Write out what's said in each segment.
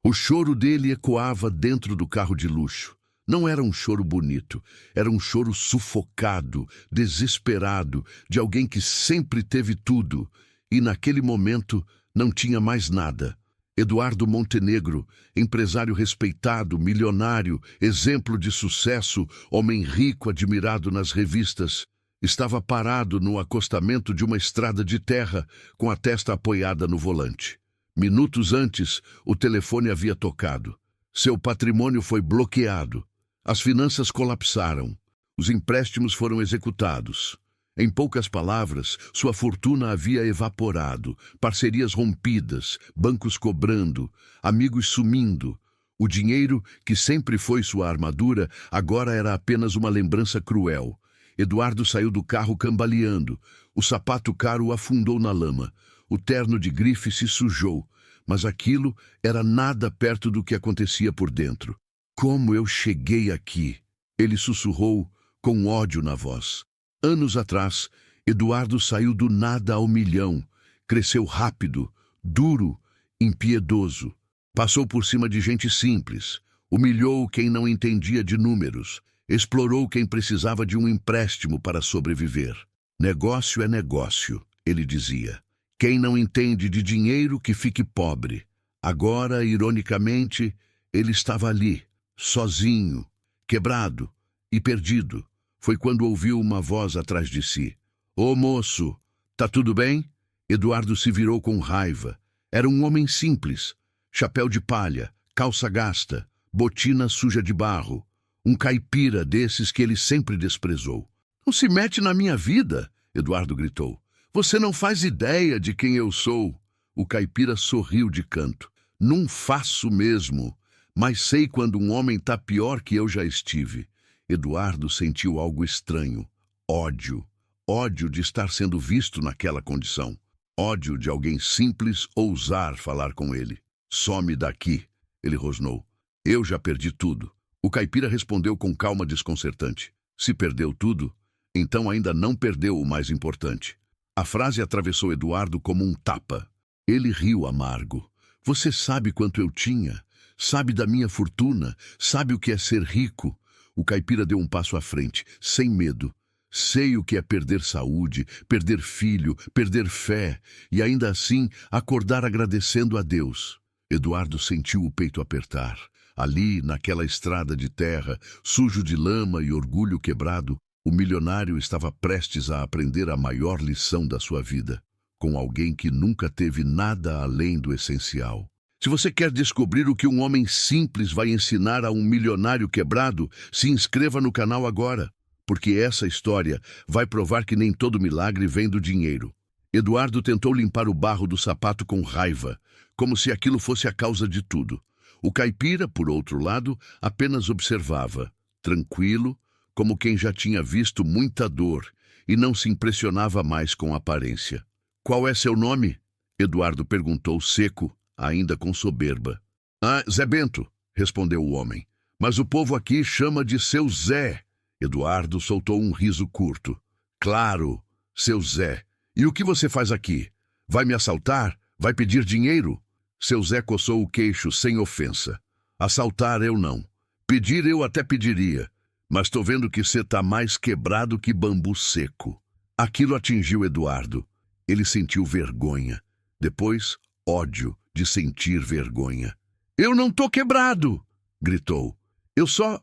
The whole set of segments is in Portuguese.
O choro dele ecoava dentro do carro de luxo. Não era um choro bonito, era um choro sufocado, desesperado, de alguém que sempre teve tudo e naquele momento não tinha mais nada. Eduardo Montenegro, empresário respeitado, milionário, exemplo de sucesso, homem rico admirado nas revistas, estava parado no acostamento de uma estrada de terra, com a testa apoiada no volante. Minutos antes, o telefone havia tocado. Seu patrimônio foi bloqueado. As finanças colapsaram. Os empréstimos foram executados. Em poucas palavras, sua fortuna havia evaporado, parcerias rompidas, bancos cobrando, amigos sumindo. O dinheiro, que sempre foi sua armadura, agora era apenas uma lembrança cruel. Eduardo saiu do carro cambaleando. O sapato caro afundou na lama. O terno de grife se sujou, mas aquilo era nada perto do que acontecia por dentro. Como eu cheguei aqui? Ele sussurrou com ódio na voz. Anos atrás, Eduardo saiu do nada ao milhão. Cresceu rápido, duro, impiedoso. Passou por cima de gente simples. Humilhou quem não entendia de números. Explorou quem precisava de um empréstimo para sobreviver. Negócio é negócio, ele dizia. Quem não entende de dinheiro que fique pobre. Agora, ironicamente, ele estava ali, sozinho, quebrado e perdido. Foi quando ouviu uma voz atrás de si. Ô moço, tá tudo bem? Eduardo se virou com raiva. Era um homem simples. Chapéu de palha, calça gasta, botina suja de barro. Um caipira desses que ele sempre desprezou. Não se mete na minha vida, Eduardo gritou. Você não faz ideia de quem eu sou. O caipira sorriu de canto. Não faço mesmo, mas sei quando um homem tá pior que eu já estive. Eduardo sentiu algo estranho. Ódio. Ódio de estar sendo visto naquela condição. Ódio de alguém simples ousar falar com ele. Some daqui, ele rosnou. Eu já perdi tudo. O caipira respondeu com calma desconcertante. Se perdeu tudo, então ainda não perdeu o mais importante. A frase atravessou Eduardo como um tapa. Ele riu amargo. Você sabe quanto eu tinha? Sabe da minha fortuna? Sabe o que é ser rico? O caipira deu um passo à frente, sem medo. Sei o que é perder saúde, perder filho, perder fé, e ainda assim acordar agradecendo a Deus. Eduardo sentiu o peito apertar. Ali, naquela estrada de terra, sujo de lama e orgulho quebrado, o milionário estava prestes a aprender a maior lição da sua vida, com alguém que nunca teve nada além do essencial. Se você quer descobrir o que um homem simples vai ensinar a um milionário quebrado, se inscreva no canal agora, porque essa história vai provar que nem todo milagre vem do dinheiro. Eduardo tentou limpar o barro do sapato com raiva, como se aquilo fosse a causa de tudo. O caipira, por outro lado, apenas observava, tranquilo, como quem já tinha visto muita dor e não se impressionava mais com a aparência. Qual é seu nome? Eduardo perguntou seco, ainda com soberba. Ah, Zé Bento, respondeu o homem. Mas o povo aqui chama de seu Zé. Eduardo soltou um riso curto. Claro, seu Zé. E o que você faz aqui? Vai me assaltar? Vai pedir dinheiro? Seu Zé coçou o queixo sem ofensa. Assaltar eu não. Pedir eu até pediria. Mas tô vendo que você tá mais quebrado que bambu seco. Aquilo atingiu Eduardo. Ele sentiu vergonha. Depois, ódio de sentir vergonha. Eu não tô quebrado, gritou. Eu só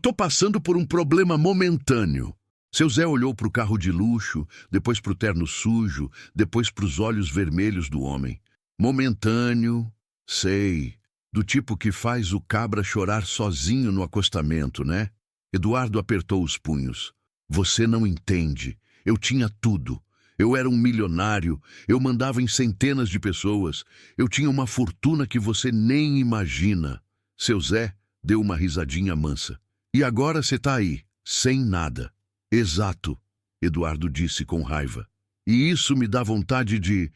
tô passando por um problema momentâneo. Seu Zé olhou para o carro de luxo, depois para o terno sujo, depois para os olhos vermelhos do homem. Momentâneo, sei, do tipo que faz o cabra chorar sozinho no acostamento, né? Eduardo apertou os punhos. Você não entende. Eu tinha tudo. Eu era um milionário. Eu mandava em centenas de pessoas. Eu tinha uma fortuna que você nem imagina. Seu Zé deu uma risadinha mansa. E agora você tá aí, sem nada. Exato, Eduardo disse com raiva. E isso me dá vontade de...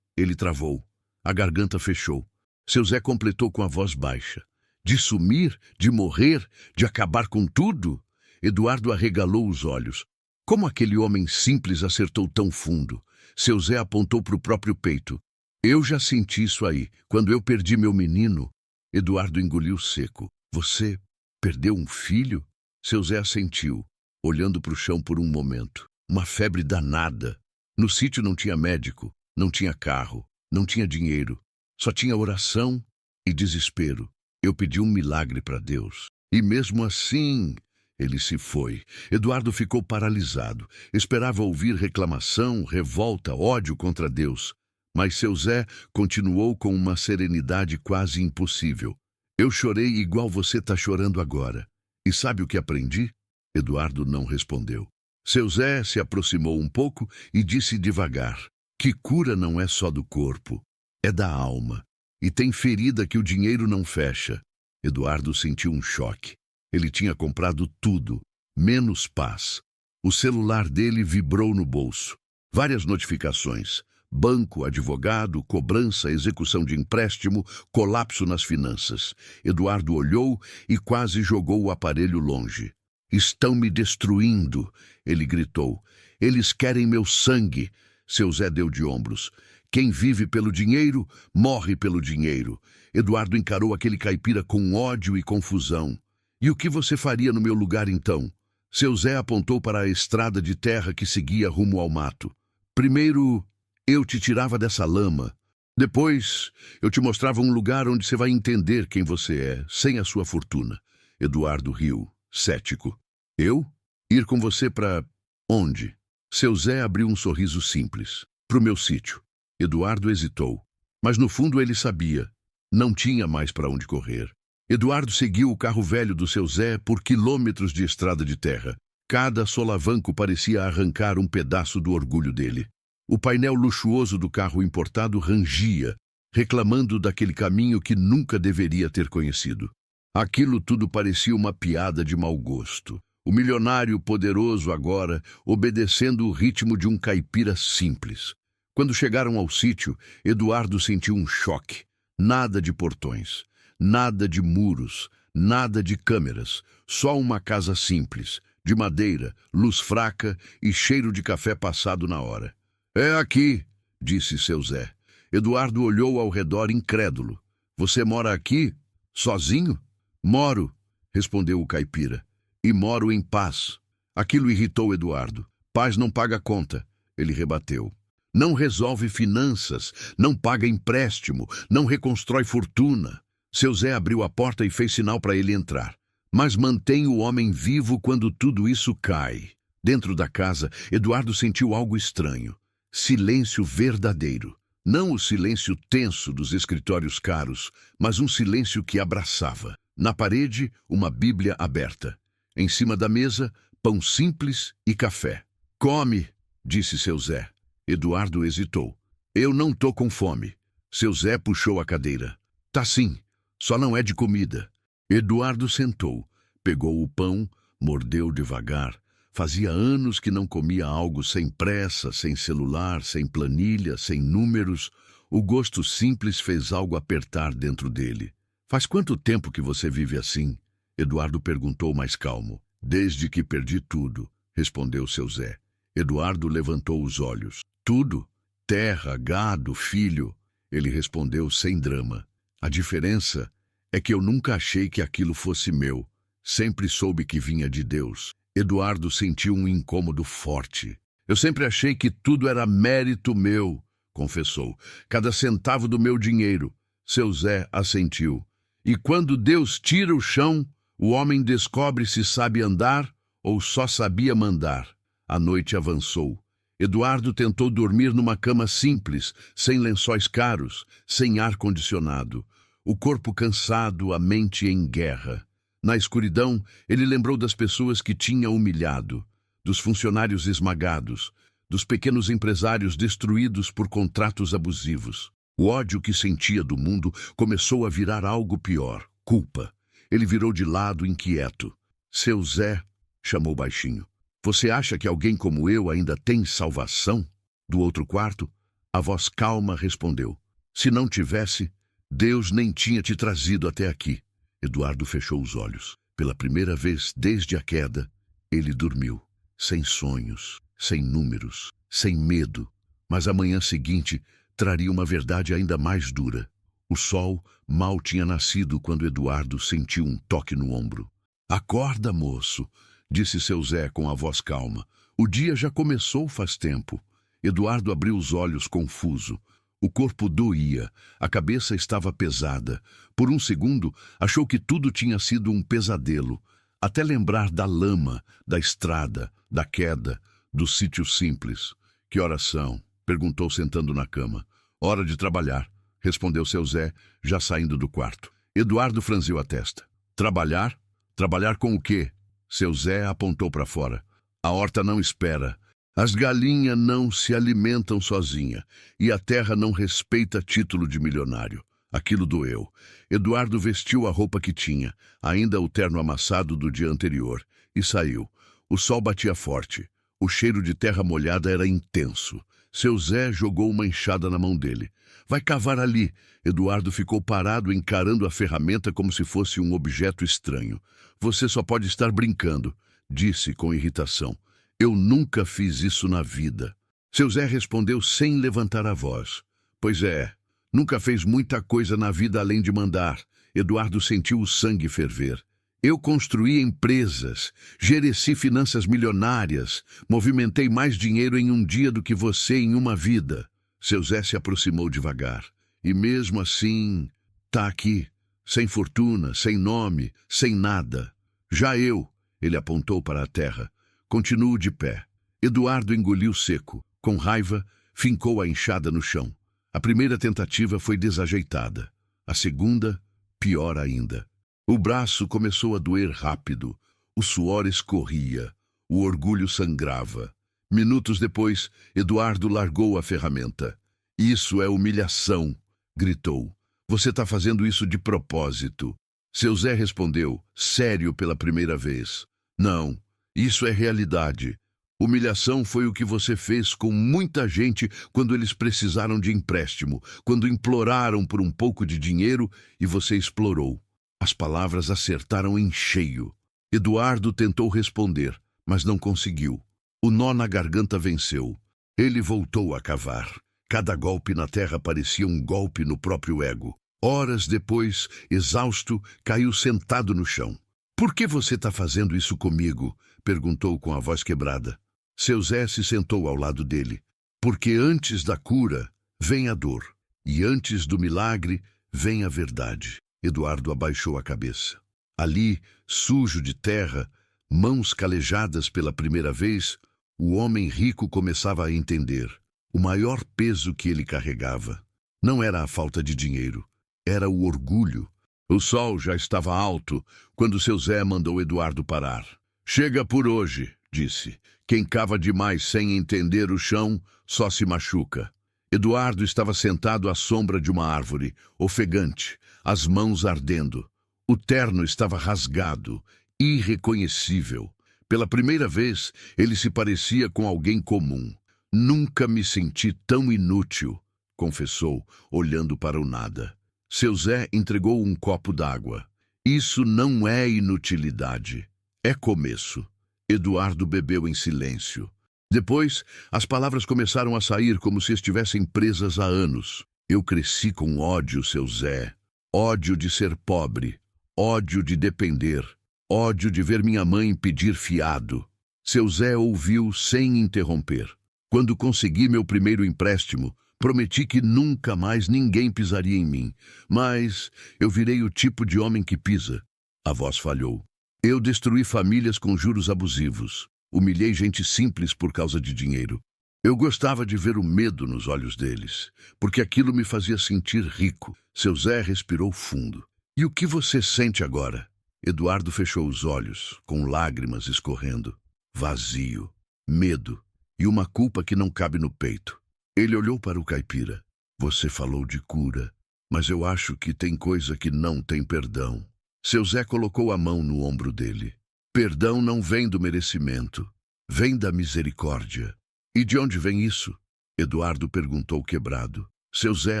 Ele travou. A garganta fechou. Seu Zé completou com a voz baixa. De sumir? De morrer? De acabar com tudo? Eduardo arregalou os olhos. Como aquele homem simples acertou tão fundo? Seu Zé apontou para o próprio peito. Eu já senti isso aí. Quando eu perdi meu menino, Eduardo engoliu seco. Você perdeu um filho? Seu Zé assentiu, olhando para o chão por um momento. Uma febre danada. No sítio não tinha médico, não tinha carro, não tinha dinheiro. Só tinha oração e desespero. Eu pedi um milagre para Deus. E mesmo assim, ele se foi. Eduardo ficou paralisado. Esperava ouvir reclamação, revolta, ódio contra Deus. Mas seu Zé continuou com uma serenidade quase impossível. Eu chorei igual você está chorando agora. E sabe o que aprendi? Eduardo não respondeu. Seu Zé se aproximou um pouco e disse devagar, que cura não é só do corpo, é da alma. E tem ferida que o dinheiro não fecha. Eduardo sentiu um choque. Ele tinha comprado tudo, menos paz. O celular dele vibrou no bolso. Várias notificações. Banco, advogado, cobrança, execução de empréstimo, colapso nas finanças. Eduardo olhou e quase jogou o aparelho longe. Estão me destruindo, ele gritou. Eles querem meu sangue. Seu Zé deu de ombros. Quem vive pelo dinheiro, morre pelo dinheiro. Eduardo encarou aquele caipira com ódio e confusão. E o que você faria no meu lugar então? Seu Zé apontou para a estrada de terra que seguia rumo ao mato. Primeiro, eu te tirava dessa lama. Depois, eu te mostrava um lugar onde você vai entender quem você é, sem a sua fortuna. Eduardo riu, cético. Eu? Ir com você para onde? Seu Zé abriu um sorriso simples. Pro meu sítio. Eduardo hesitou. Mas no fundo ele sabia. Não tinha mais para onde correr. Eduardo seguiu o carro velho do seu Zé por quilômetros de estrada de terra. Cada solavanco parecia arrancar um pedaço do orgulho dele. O painel luxuoso do carro importado rangia, reclamando daquele caminho que nunca deveria ter conhecido. Aquilo tudo parecia uma piada de mau gosto. O milionário poderoso agora, obedecendo o ritmo de um caipira simples. Quando chegaram ao sítio, Eduardo sentiu um choque. Nada de portões, nada de muros, nada de câmeras, só uma casa simples, de madeira, luz fraca e cheiro de café passado na hora. É aqui, disse seu Zé. Eduardo olhou ao redor incrédulo. Você mora aqui? Sozinho? Moro, respondeu o caipira. E moro em paz. Aquilo irritou Eduardo. Paz não paga conta, ele rebateu. Não resolve finanças, não paga empréstimo, não reconstrói fortuna. Seu Zé abriu a porta e fez sinal para ele entrar. Mas mantém o homem vivo quando tudo isso cai. Dentro da casa, Eduardo sentiu algo estranho. Silêncio verdadeiro. Não o silêncio tenso dos escritórios caros, mas um silêncio que abraçava. Na parede, uma Bíblia aberta. Em cima da mesa, pão simples e café. Come, disse seu Zé. Eduardo hesitou. Eu não tô com fome. Seu Zé puxou a cadeira. Tá sim, só não é de comida. Eduardo sentou, pegou o pão, mordeu devagar. Fazia anos que não comia algo sem pressa, sem celular, sem planilha, sem números. O gosto simples fez algo apertar dentro dele. Faz quanto tempo que você vive assim? Eduardo perguntou mais calmo. Desde que perdi tudo, respondeu seu Zé. Eduardo levantou os olhos. Tudo? Terra, gado, filho? Ele respondeu sem drama. A diferença é que eu nunca achei que aquilo fosse meu. Sempre soube que vinha de Deus. Eduardo sentiu um incômodo forte. Eu sempre achei que tudo era mérito meu, confessou. Cada centavo do meu dinheiro. Seu Zé assentiu. E quando Deus tira o chão, o homem descobre se sabe andar ou só sabia mandar. A noite avançou. Eduardo tentou dormir numa cama simples, sem lençóis caros, sem ar-condicionado. O corpo cansado, a mente em guerra. Na escuridão, ele lembrou das pessoas que tinha humilhado, dos funcionários esmagados, dos pequenos empresários destruídos por contratos abusivos. O ódio que sentia do mundo começou a virar algo pior, culpa. Ele virou de lado, inquieto. Seu Zé, chamou baixinho. Você acha que alguém como eu ainda tem salvação? Do outro quarto, a voz calma respondeu. Se não tivesse, Deus nem tinha te trazido até aqui. Eduardo fechou os olhos. Pela primeira vez desde a queda, ele dormiu. Sem sonhos, sem números, sem medo. Mas a manhã seguinte traria uma verdade ainda mais dura. O sol mal tinha nascido quando Eduardo sentiu um toque no ombro. "Acorda, moço", disse seu Zé com a voz calma. "O dia já começou faz tempo." Eduardo abriu os olhos confuso. O corpo doía, a cabeça estava pesada. Por um segundo, achou que tudo tinha sido um pesadelo, até lembrar da lama, da estrada, da queda, do sítio simples. "Que horas são?" perguntou sentando na cama. "Hora de trabalhar", respondeu seu Zé, já saindo do quarto. Eduardo franziu a testa. "Trabalhar? Trabalhar com o quê?" Seu Zé apontou para fora. "A horta não espera. As galinhas não se alimentam sozinha e a terra não respeita título de milionário." Aquilo doeu. Eduardo vestiu a roupa que tinha, ainda o terno amassado do dia anterior, e saiu. O sol batia forte. O cheiro de terra molhada era intenso. Seu Zé jogou uma enxada na mão dele. "Vai cavar ali." Eduardo ficou parado encarando a ferramenta como se fosse um objeto estranho. "Você só pode estar brincando", disse com irritação. "Eu nunca fiz isso na vida." Seu Zé respondeu sem levantar a voz. "Pois é, nunca fez muita coisa na vida além de mandar." Eduardo sentiu o sangue ferver. "Eu construí empresas, gereci finanças milionárias, movimentei mais dinheiro em um dia do que você em uma vida." Seu Zé se aproximou devagar. "E mesmo assim, tá aqui, sem fortuna, sem nome, sem nada. Já eu," ele apontou para a terra, "continuo de pé." Eduardo engoliu seco. Com raiva, fincou a enxada no chão. A primeira tentativa foi desajeitada. A segunda, pior ainda. O braço começou a doer rápido. O suor escorria. O orgulho sangrava. Minutos depois, Eduardo largou a ferramenta. "Isso é humilhação", gritou. "Você está fazendo isso de propósito." Seu Zé respondeu, sério pela primeira vez. "Não, isso é realidade. Humilhação foi o que você fez com muita gente quando eles precisaram de empréstimo, quando imploraram por um pouco de dinheiro e você explorou." As palavras acertaram em cheio. Eduardo tentou responder, mas não conseguiu. O nó na garganta venceu. Ele voltou a cavar. Cada golpe na terra parecia um golpe no próprio ego. Horas depois, exausto, caiu sentado no chão. "Por que você está fazendo isso comigo?" perguntou com a voz quebrada. Seu Zé se sentou ao lado dele. "Porque antes da cura vem a dor, e antes do milagre vem a verdade." Eduardo abaixou a cabeça. Ali, sujo de terra, mãos calejadas pela primeira vez, o homem rico começava a entender. O maior peso que ele carregava não era a falta de dinheiro, era o orgulho. O sol já estava alto quando seu Zé mandou Eduardo parar. "Chega por hoje", disse. "Quem cava demais sem entender o chão só se machuca." Eduardo estava sentado à sombra de uma árvore, ofegante, as mãos ardendo. O terno estava rasgado, irreconhecível. Pela primeira vez, ele se parecia com alguém comum. "Nunca me senti tão inútil", confessou, olhando para o nada. Seu Zé entregou um copo d'água. "Isso não é inutilidade, é começo." Eduardo bebeu em silêncio. Depois, as palavras começaram a sair como se estivessem presas há anos. "Eu cresci com ódio, seu Zé. Ódio de ser pobre. Ódio de depender. Ódio de ver minha mãe pedir fiado." Seu Zé ouviu sem interromper. "Quando consegui meu primeiro empréstimo, prometi que nunca mais ninguém pisaria em mim. Mas eu virei o tipo de homem que pisa." A voz falhou. "Eu destruí famílias com juros abusivos. Humilhei gente simples por causa de dinheiro. Eu gostava de ver o medo nos olhos deles, porque aquilo me fazia sentir rico." Seu Zé respirou fundo. "E o que você sente agora?" Eduardo fechou os olhos, com lágrimas escorrendo. Vazio, medo e uma culpa que não cabe no peito. Ele olhou para o caipira. "Você falou de cura, mas eu acho que tem coisa que não tem perdão." Seu Zé colocou a mão no ombro dele. "Perdão não vem do merecimento, vem da misericórdia." "E de onde vem isso?" Eduardo perguntou quebrado. Seu Zé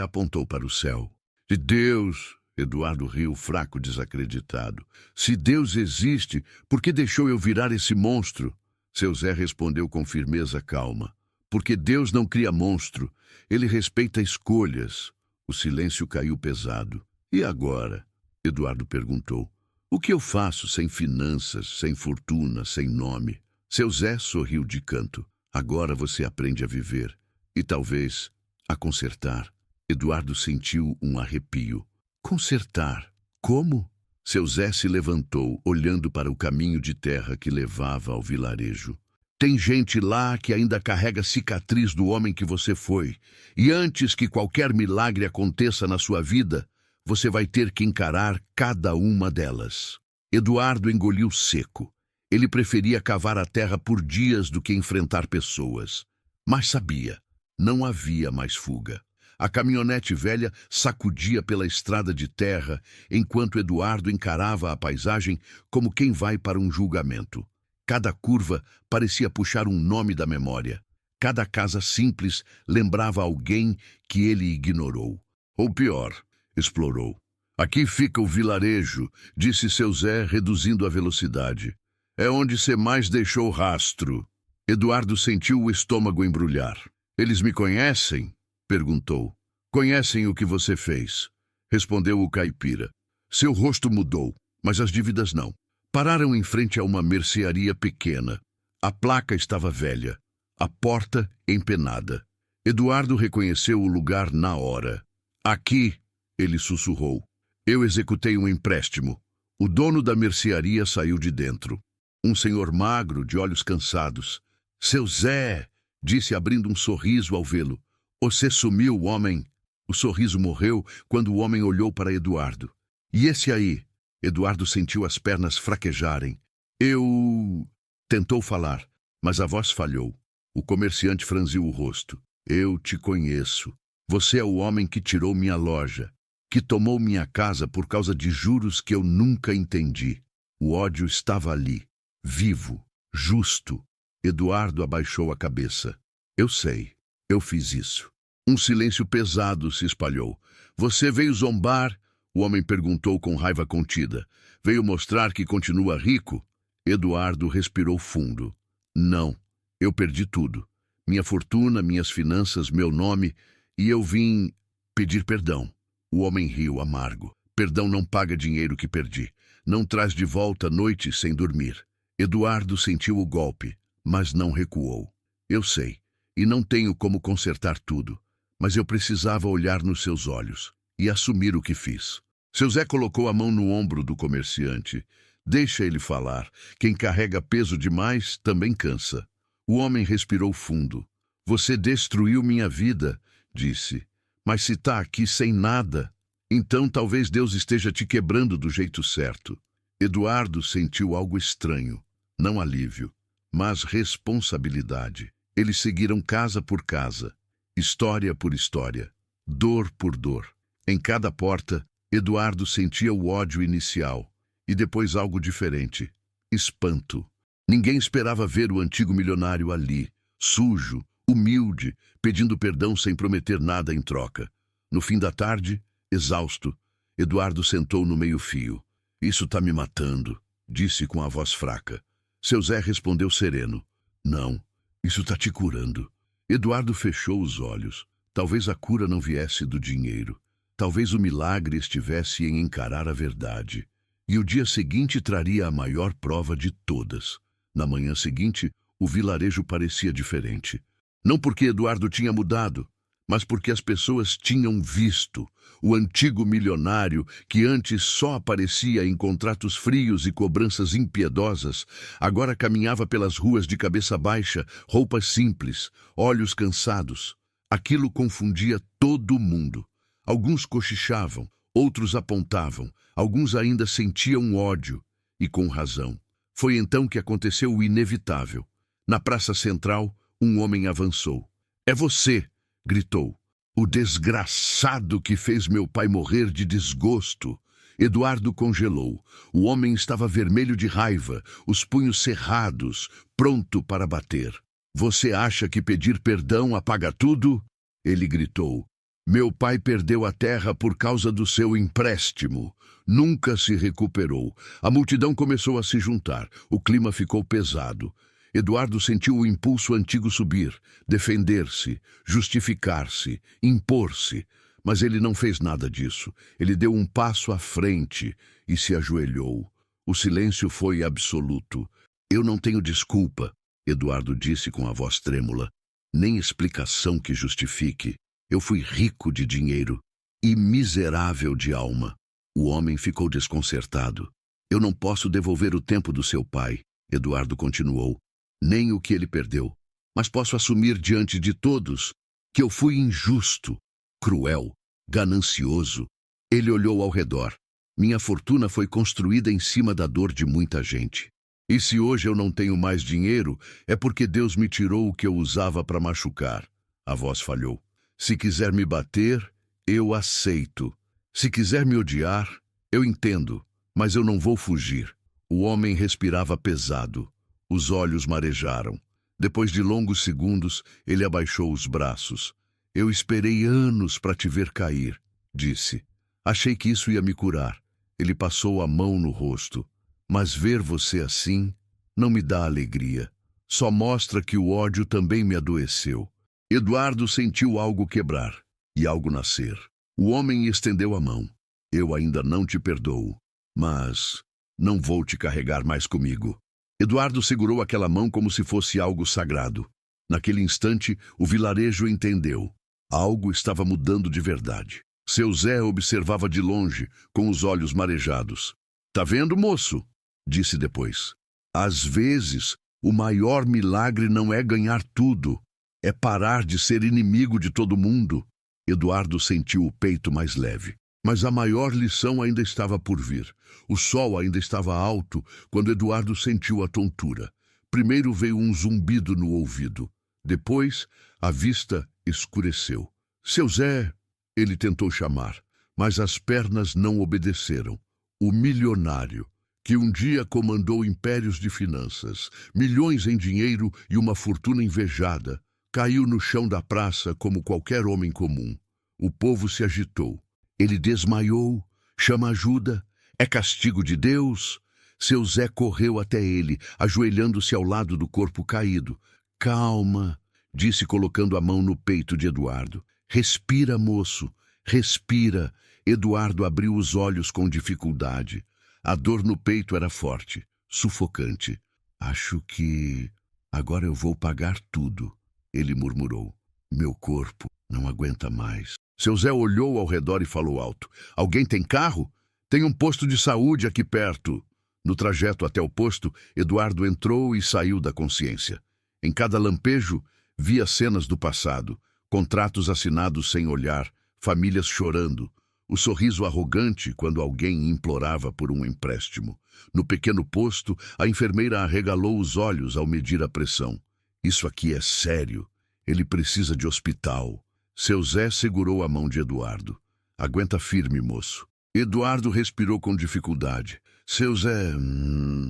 apontou para o céu. "De Deus." Eduardo riu fraco, desacreditado. "Se Deus existe, por que deixou eu virar esse monstro?" Seu Zé respondeu com firmeza calma. Porque Deus não cria monstro, ele respeita escolhas. O silêncio caiu pesado. E agora? Eduardo perguntou. O que eu faço sem finanças, sem fortuna, sem nome? Seu Zé sorriu de canto. Agora você aprende a viver. E talvez a consertar. Eduardo sentiu um arrepio. Consertar? Como? Seu Zé se levantou, olhando para o caminho de terra que levava ao vilarejo. Tem gente lá que ainda carrega cicatriz do homem que você foi. E antes que qualquer milagre aconteça na sua vida, você vai ter que encarar cada uma delas. Eduardo engoliu seco. Ele preferia cavar a terra por dias do que enfrentar pessoas. Mas sabia, não havia mais fuga. A caminhonete velha sacudia pela estrada de terra, enquanto Eduardo encarava a paisagem como quem vai para um julgamento. Cada curva parecia puxar um nome da memória. Cada casa simples lembrava alguém que ele ignorou. Ou pior, explorou. Aqui fica o vilarejo, disse seu Zé, reduzindo a velocidade. É onde você mais deixou rastro. Eduardo sentiu o estômago embrulhar. Eles me conhecem? Perguntou. Conhecem o que você fez, respondeu o caipira. Seu rosto mudou, mas as dívidas não. Pararam em frente a uma mercearia pequena. A placa estava velha, a porta empenada. Eduardo reconheceu o lugar na hora. Aqui, ele sussurrou. Eu executei um empréstimo. O dono da mercearia saiu de dentro. Um senhor magro, de olhos cansados. Seu Zé, disse abrindo um sorriso ao vê-lo. Você sumiu, homem. O sorriso morreu quando o homem olhou para Eduardo. E esse aí? Eduardo sentiu as pernas fraquejarem. Eu... Tentou falar, mas a voz falhou. O comerciante franziu o rosto. Eu te conheço. Você é o homem que tirou minha loja, que tomou minha casa por causa de juros que eu nunca entendi. O ódio estava ali, vivo, justo. Eduardo abaixou a cabeça. Eu sei, eu fiz isso. Um silêncio pesado se espalhou. Você veio zombar? O homem perguntou com raiva contida. Veio mostrar que continua rico? Eduardo respirou fundo. Não, eu perdi tudo. Minha fortuna, minhas finanças, meu nome, e eu vim pedir perdão. O homem riu amargo. Perdão não paga dinheiro que perdi. Não traz de volta noites sem dormir. Eduardo sentiu o golpe, mas não recuou. Eu sei, e não tenho como consertar tudo, mas eu precisava olhar nos seus olhos e assumir o que fiz. Seu Zé colocou a mão no ombro do comerciante. Deixa ele falar. Quem carrega peso demais também cansa. O homem respirou fundo. Você destruiu minha vida, disse. Mas se está aqui sem nada, então talvez Deus esteja te quebrando do jeito certo. Eduardo sentiu algo estranho. Não alívio, mas responsabilidade. Eles seguiram casa por casa, história por história, dor por dor. Em cada porta, Eduardo sentia o ódio inicial, e depois algo diferente, espanto. Ninguém esperava ver o antigo milionário ali, sujo, humilde, pedindo perdão sem prometer nada em troca. No fim da tarde, exausto, Eduardo sentou no meio-fio. Isso tá me matando, disse com a voz fraca. Seu Zé respondeu sereno. Não, isso tá te curando. Eduardo fechou os olhos. Talvez a cura não viesse do dinheiro. Talvez o milagre estivesse em encarar a verdade. E o dia seguinte traria a maior prova de todas. Na manhã seguinte, o vilarejo parecia diferente. Não porque Eduardo tinha mudado, mas porque as pessoas tinham visto. O antigo milionário, que antes só aparecia em contratos frios e cobranças impiedosas, agora caminhava pelas ruas de cabeça baixa, roupas simples, olhos cansados. Aquilo confundia todo mundo. Alguns cochichavam, outros apontavam, alguns ainda sentiam ódio, e com razão. Foi então que aconteceu o inevitável. Na praça central, um homem avançou. É você! Gritou. O desgraçado que fez meu pai morrer de desgosto. Eduardo congelou. O homem estava vermelho de raiva, os punhos cerrados, pronto para bater. Você acha que pedir perdão apaga tudo? Ele gritou. Meu pai perdeu a terra por causa do seu empréstimo. Nunca se recuperou. A multidão começou a se juntar. O clima ficou pesado. Eduardo sentiu o impulso antigo subir, defender-se, justificar-se, impor-se. Mas ele não fez nada disso. Ele deu um passo à frente e se ajoelhou. O silêncio foi absoluto. Eu não tenho desculpa, Eduardo disse com a voz trêmula. Nem explicação que justifique. Eu fui rico de dinheiro e miserável de alma. O homem ficou desconcertado. Eu não posso devolver o tempo do seu pai, Eduardo continuou, nem o que ele perdeu. Mas posso assumir diante de todos que eu fui injusto, cruel, ganancioso. Ele olhou ao redor. Minha fortuna foi construída em cima da dor de muita gente. E se hoje eu não tenho mais dinheiro, é porque Deus me tirou o que eu usava para machucar. A voz falhou. Se quiser me bater, eu aceito. Se quiser me odiar, eu entendo, mas eu não vou fugir. O homem respirava pesado. Os olhos marejaram. Depois de longos segundos, ele abaixou os braços. Eu esperei anos para te ver cair, disse. Achei que isso ia me curar. Ele passou a mão no rosto. Mas ver você assim não me dá alegria. Só mostra que o ódio também me adoeceu. Eduardo sentiu algo quebrar e algo nascer. O homem estendeu a mão. Eu ainda não te perdoo, mas não vou te carregar mais comigo. Eduardo segurou aquela mão como se fosse algo sagrado. Naquele instante, o vilarejo entendeu. Algo estava mudando de verdade. Seu Zé observava de longe, com os olhos marejados. Tá vendo, moço? Disse depois. Às vezes, o maior milagre não é ganhar tudo. É parar de ser inimigo de todo mundo. Eduardo sentiu o peito mais leve. Mas a maior lição ainda estava por vir. O sol ainda estava alto quando Eduardo sentiu a tontura. Primeiro veio um zumbido no ouvido. Depois, a vista escureceu. Seu Zé, ele tentou chamar, mas as pernas não obedeceram. O milionário, que um dia comandou impérios de finanças, milhões em dinheiro e uma fortuna invejada, caiu no chão da praça como qualquer homem comum. O povo se agitou. Ele desmaiou. Chama ajuda. É castigo de Deus. Seu Zé correu até ele, ajoelhando-se ao lado do corpo caído. Calma, disse colocando a mão no peito de Eduardo. Respira, moço. Respira. Eduardo abriu os olhos com dificuldade. A dor no peito era forte, sufocante. Acho que agora eu vou pagar tudo, ele murmurou. Meu corpo não aguenta mais. Seu Zé olhou ao redor e falou alto. Alguém tem carro? Tem um posto de saúde aqui perto. No trajeto até o posto, Eduardo entrou e saiu da consciência. Em cada lampejo, via cenas do passado, contratos assinados sem olhar, famílias chorando, o sorriso arrogante quando alguém implorava por um empréstimo. No pequeno posto, a enfermeira arregalou os olhos ao medir a pressão. Isso aqui é sério. Ele precisa de hospital. Seu Zé segurou a mão de Eduardo. Aguenta firme, moço. Eduardo respirou com dificuldade. Seu Zé,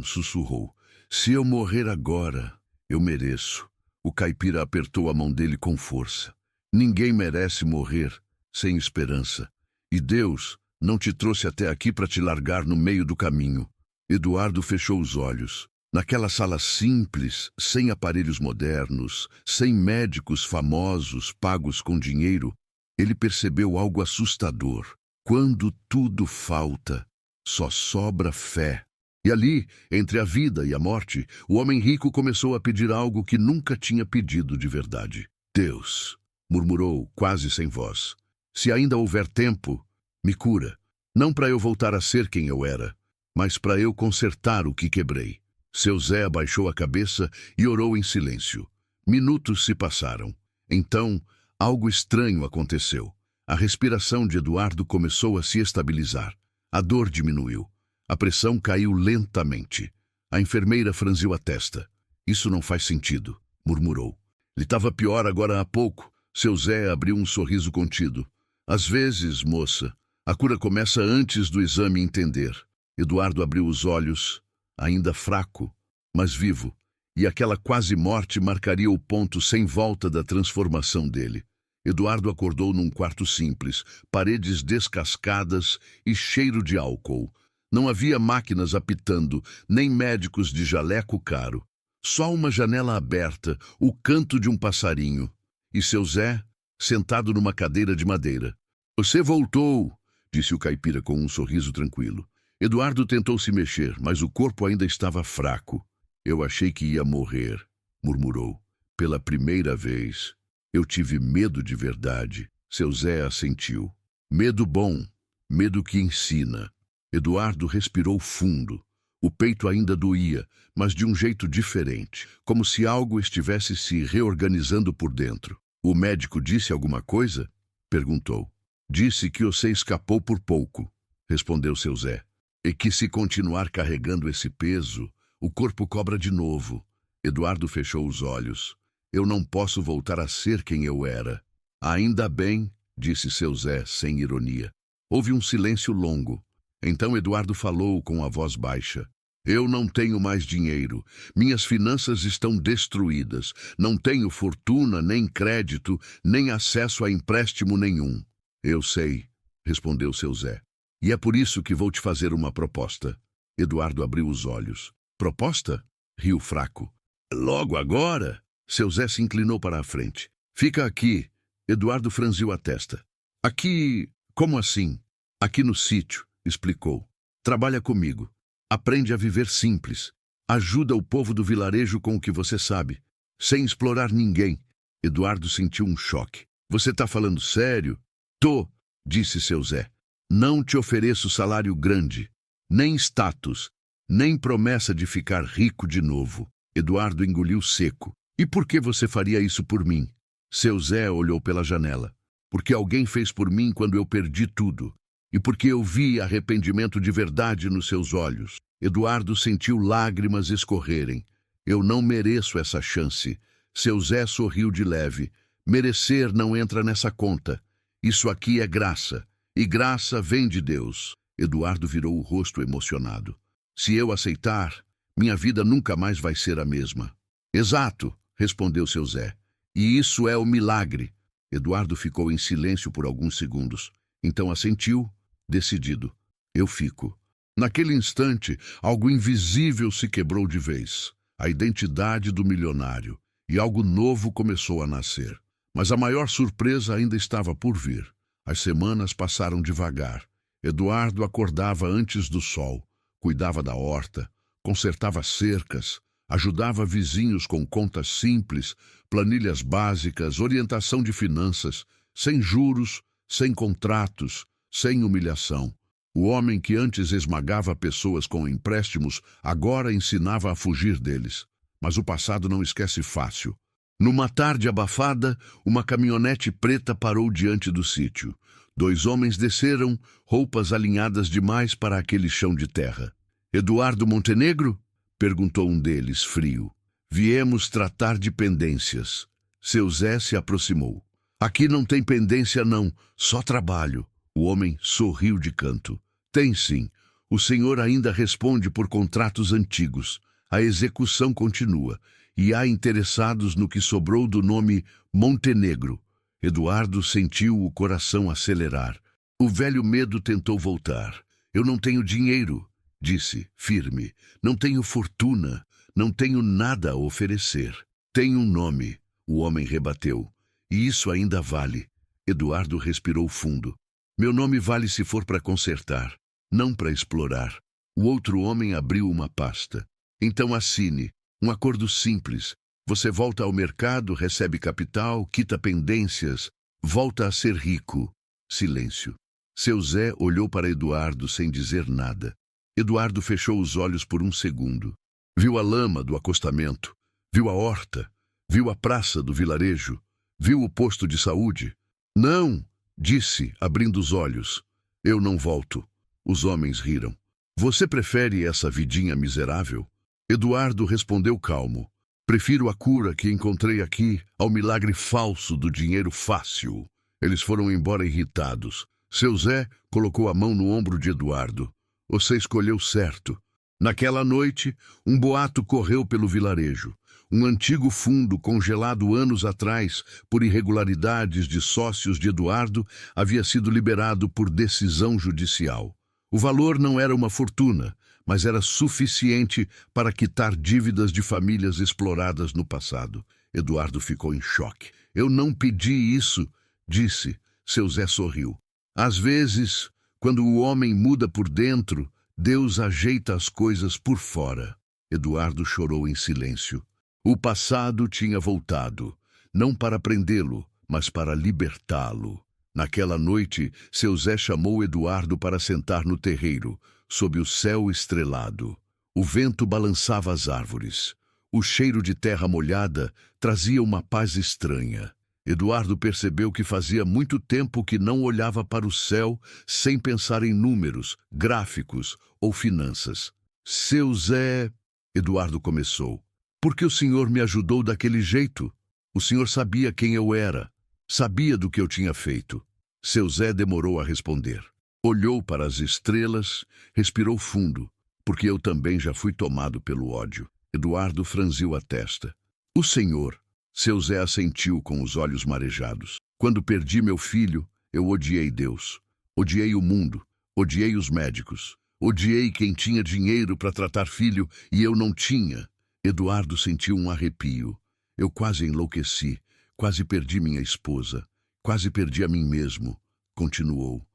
sussurrou. Se eu morrer agora, eu mereço. O caipira apertou a mão dele com força. Ninguém merece morrer sem esperança. E Deus não te trouxe até aqui para te largar no meio do caminho. Eduardo fechou os olhos. Naquela sala simples, sem aparelhos modernos, sem médicos famosos pagos com dinheiro, ele percebeu algo assustador. Quando tudo falta, só sobra fé. E ali, entre a vida e a morte, o homem rico começou a pedir algo que nunca tinha pedido de verdade. Deus, murmurou, quase sem voz, se ainda houver tempo, me cura. Não para eu voltar a ser quem eu era, mas para eu consertar o que quebrei. Seu Zé abaixou a cabeça e orou em silêncio. Minutos se passaram. Então, algo estranho aconteceu. A respiração de Eduardo começou a se estabilizar. A dor diminuiu. A pressão caiu lentamente. A enfermeira franziu a testa. Isso não faz sentido, murmurou. Ele estava pior agora há pouco. Seu Zé abriu um sorriso contido. Às vezes, moça, a cura começa antes do exame entender. Eduardo abriu os olhos, ainda fraco, mas vivo, e aquela quase morte marcaria o ponto sem volta da transformação dele. Eduardo acordou num quarto simples, paredes descascadas e cheiro de álcool. Não havia máquinas apitando, nem médicos de jaleco caro. Só uma janela aberta, o canto de um passarinho. E seu Zé, sentado numa cadeira de madeira. Você voltou, disse o caipira com um sorriso tranquilo. Eduardo tentou se mexer, mas o corpo ainda estava fraco. Eu achei que ia morrer, murmurou. Pela primeira vez, eu tive medo de verdade. Seu Zé assentiu. Medo bom, medo que ensina. Eduardo respirou fundo. O peito ainda doía, mas de um jeito diferente, como se algo estivesse se reorganizando por dentro. O médico disse alguma coisa? Perguntou. Disse que você escapou por pouco, respondeu seu Zé. E que se continuar carregando esse peso, o corpo cobra de novo. Eduardo fechou os olhos. Eu não posso voltar a ser quem eu era. Ainda bem, disse seu Zé, sem ironia. Houve um silêncio longo. Então Eduardo falou com a voz baixa. Eu não tenho mais dinheiro. Minhas finanças estão destruídas. Não tenho fortuna, nem crédito, nem acesso a empréstimo nenhum. Eu sei, respondeu seu Zé. E é por isso que vou te fazer uma proposta. Eduardo abriu os olhos. Proposta? Riu fraco. Logo agora? Seu Zé se inclinou para a frente. Fica aqui. Eduardo franziu a testa. Aqui, como assim? Aqui no sítio, explicou. Trabalha comigo. Aprende a viver simples. Ajuda o povo do vilarejo com o que você sabe, sem explorar ninguém. Eduardo sentiu um choque. Você está falando sério? Tô, disse seu Zé. Não te ofereço salário grande, nem status, nem promessa de ficar rico de novo. Eduardo engoliu seco. E por que você faria isso por mim? Seu Zé olhou pela janela. Porque alguém fez por mim quando eu perdi tudo. E porque eu vi arrependimento de verdade nos seus olhos. Eduardo sentiu lágrimas escorrerem. Eu não mereço essa chance. Seu Zé sorriu de leve. Merecer não entra nessa conta. Isso aqui é graça. E graça vem de Deus. Eduardo virou o rosto emocionado. Se eu aceitar, minha vida nunca mais vai ser a mesma. Exato, respondeu seu Zé. E isso é o milagre. Eduardo ficou em silêncio por alguns segundos. Então assentiu, decidido. Eu fico. Naquele instante, algo invisível se quebrou de vez. A identidade do milionário. E algo novo começou a nascer. Mas a maior surpresa ainda estava por vir. As semanas passaram devagar. Eduardo acordava antes do sol, cuidava da horta, consertava cercas, ajudava vizinhos com contas simples, planilhas básicas, orientação de finanças, sem juros, sem contratos, sem humilhação. O homem que antes esmagava pessoas com empréstimos, agora ensinava a fugir deles. Mas o passado não esquece fácil. Numa tarde abafada, uma caminhonete preta parou diante do sítio. 2 homens desceram, roupas alinhadas demais para aquele chão de terra. Eduardo Montenegro? Perguntou um deles, frio. Viemos tratar de pendências. Seu Zé se aproximou. Aqui não tem pendência não, só trabalho. O homem sorriu de canto. Tem sim. O senhor ainda responde por contratos antigos. A execução continua. E há interessados no que sobrou do nome Montenegro. Eduardo sentiu o coração acelerar. O velho medo tentou voltar. Eu não tenho dinheiro, disse, firme. Não tenho fortuna. Não tenho nada a oferecer. Tenho um nome, o homem rebateu. E isso ainda vale. Eduardo respirou fundo. Meu nome vale se for para consertar, não para explorar. O outro homem abriu uma pasta. Então assine. Um acordo simples. Você volta ao mercado, recebe capital, quita pendências, volta a ser rico. Silêncio. Seu Zé olhou para Eduardo sem dizer nada. Eduardo fechou os olhos por um segundo. Viu a lama do acostamento, viu a horta, viu a praça do vilarejo, viu o posto de saúde. Não, disse, abrindo os olhos. Eu não volto. Os homens riram. Você prefere essa vidinha miserável? Eduardo respondeu calmo. Prefiro a cura que encontrei aqui ao milagre falso do dinheiro fácil. Eles foram embora irritados. Seu Zé colocou a mão no ombro de Eduardo. Você escolheu certo. Naquela noite, um boato correu pelo vilarejo. Um antigo fundo congelado anos atrás por irregularidades de sócios de Eduardo havia sido liberado por decisão judicial. O valor não era uma fortuna, mas era suficiente para quitar dívidas de famílias exploradas no passado. Eduardo ficou em choque. Eu não pedi isso, disse. Seu Zé sorriu. Às vezes, quando o homem muda por dentro, Deus ajeita as coisas por fora. Eduardo chorou em silêncio. O passado tinha voltado, não para prendê-lo, mas para libertá-lo. Naquela noite, seu Zé chamou Eduardo para sentar no terreiro, sob o céu estrelado. O vento balançava as árvores. O cheiro de terra molhada trazia uma paz estranha. Eduardo percebeu que fazia muito tempo que não olhava para o céu sem pensar em números, gráficos ou finanças. Seu Zé, Eduardo começou, por que o senhor me ajudou daquele jeito? O senhor sabia quem eu era, sabia do que eu tinha feito. Seu Zé demorou a responder. Olhou para as estrelas, respirou fundo, porque eu também já fui tomado pelo ódio. Eduardo franziu a testa. O senhor, seu Zé assentiu com os olhos marejados. Quando perdi meu filho, eu odiei Deus. Odiei o mundo, odiei os médicos. Odiei quem tinha dinheiro para tratar filho e eu não tinha. Eduardo sentiu um arrepio. Eu quase enlouqueci, quase perdi minha esposa, quase perdi a mim mesmo, continuou.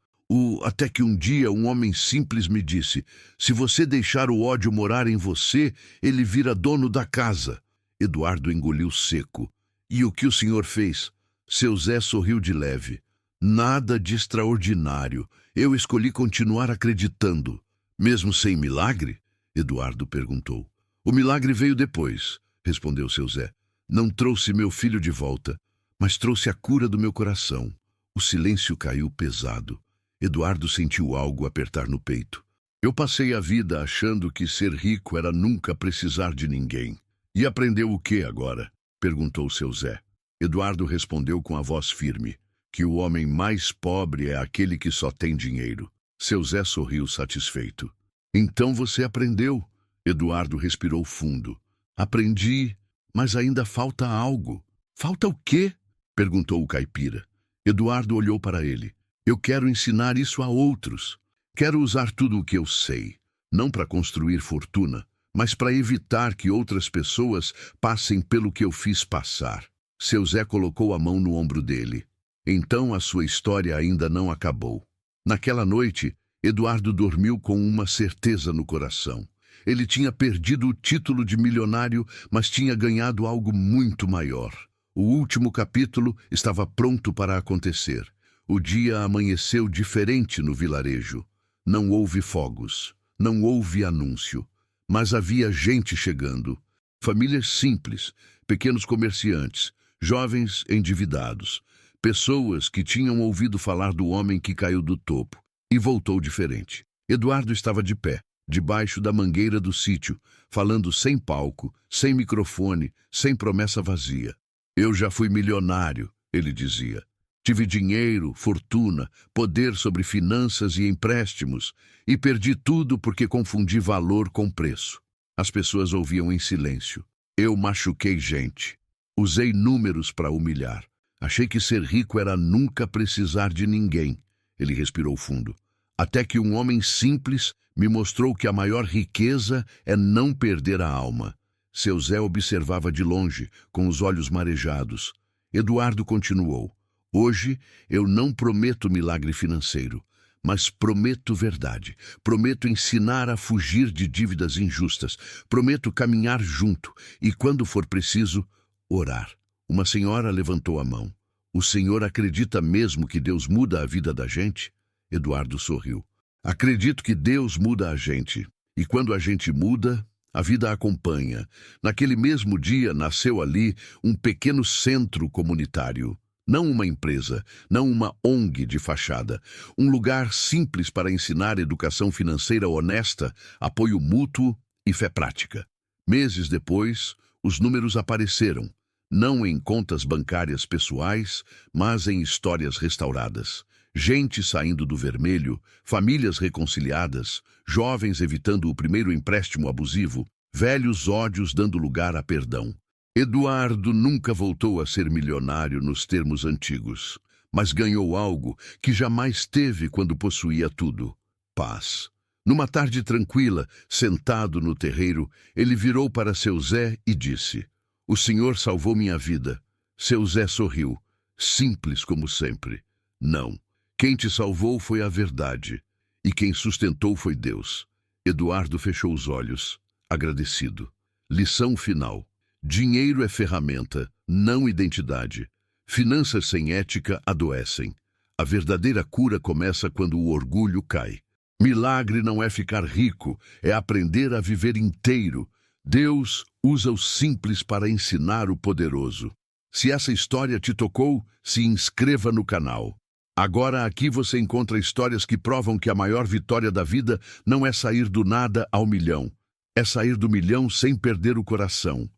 Até que um dia um homem simples me disse, se você deixar o ódio morar em você, ele vira dono da casa. Eduardo engoliu seco. E o que o senhor fez? Seu Zé sorriu de leve. Nada de extraordinário. Eu escolhi continuar acreditando. Mesmo sem milagre? Eduardo perguntou. O milagre veio depois, respondeu seu Zé. Não trouxe meu filho de volta, mas trouxe a cura do meu coração. O silêncio caiu pesado. Eduardo sentiu algo apertar no peito. Eu passei a vida achando que ser rico era nunca precisar de ninguém. E aprendeu o que agora? Perguntou seu Zé. Eduardo respondeu com a voz firme, que o homem mais pobre é aquele que só tem dinheiro. Seu Zé sorriu satisfeito. Então você aprendeu? Eduardo respirou fundo. Aprendi, mas ainda falta algo. Falta o quê? Perguntou o caipira. Eduardo olhou para ele. Eu quero ensinar isso a outros. Quero usar tudo o que eu sei, não para construir fortuna, mas para evitar que outras pessoas passem pelo que eu fiz passar. Seu Zé colocou a mão no ombro dele. Então a sua história ainda não acabou. Naquela noite, Eduardo dormiu com uma certeza no coração. Ele tinha perdido o título de milionário, mas tinha ganhado algo muito maior. O último capítulo estava pronto para acontecer. O dia amanheceu diferente no vilarejo. Não houve fogos, não houve anúncio, mas havia gente chegando. Famílias simples, pequenos comerciantes, jovens endividados, pessoas que tinham ouvido falar do homem que caiu do topo e voltou diferente. Eduardo estava de pé, debaixo da mangueira do sítio, falando sem palco, sem microfone, sem promessa vazia. Eu já fui milionário, ele dizia. Tive dinheiro, fortuna, poder sobre finanças e empréstimos, e perdi tudo porque confundi valor com preço. As pessoas ouviam em silêncio. Eu machuquei gente. Usei números para humilhar. Achei que ser rico era nunca precisar de ninguém. Ele respirou fundo. Até que um homem simples me mostrou que a maior riqueza é não perder a alma. Seu Zé observava de longe, com os olhos marejados. Eduardo continuou. Hoje eu não prometo milagre financeiro, mas prometo verdade. Prometo ensinar a fugir de dívidas injustas. Prometo caminhar junto e, quando for preciso, orar. Uma senhora levantou a mão. O senhor acredita mesmo que Deus muda a vida da gente? Eduardo sorriu. Acredito que Deus muda a gente. E quando a gente muda, a vida acompanha. Naquele mesmo dia nasceu ali um pequeno centro comunitário. Não uma empresa, não uma ONG de fachada. Um lugar simples para ensinar educação financeira honesta, apoio mútuo e fé prática. Meses depois, os números apareceram. Não em contas bancárias pessoais, mas em histórias restauradas. Gente saindo do vermelho, famílias reconciliadas, jovens evitando o primeiro empréstimo abusivo, velhos ódios dando lugar a perdão. Eduardo nunca voltou a ser milionário nos termos antigos, mas ganhou algo que jamais teve quando possuía tudo: paz. Numa tarde tranquila, sentado no terreiro, ele virou para seu Zé e disse: "O senhor salvou minha vida." Seu Zé sorriu, simples como sempre. "Não, quem te salvou foi a verdade, e quem sustentou foi Deus." Eduardo fechou os olhos, agradecido. Lição final: dinheiro é ferramenta, não identidade. Finanças sem ética adoecem. A verdadeira cura começa quando o orgulho cai. Milagre não é ficar rico, é aprender a viver inteiro. Deus usa o simples para ensinar o poderoso. Se essa história te tocou, se inscreva no canal. Agora aqui você encontra histórias que provam que a maior vitória da vida não é sair do nada ao milhão. É sair do milhão sem perder o coração.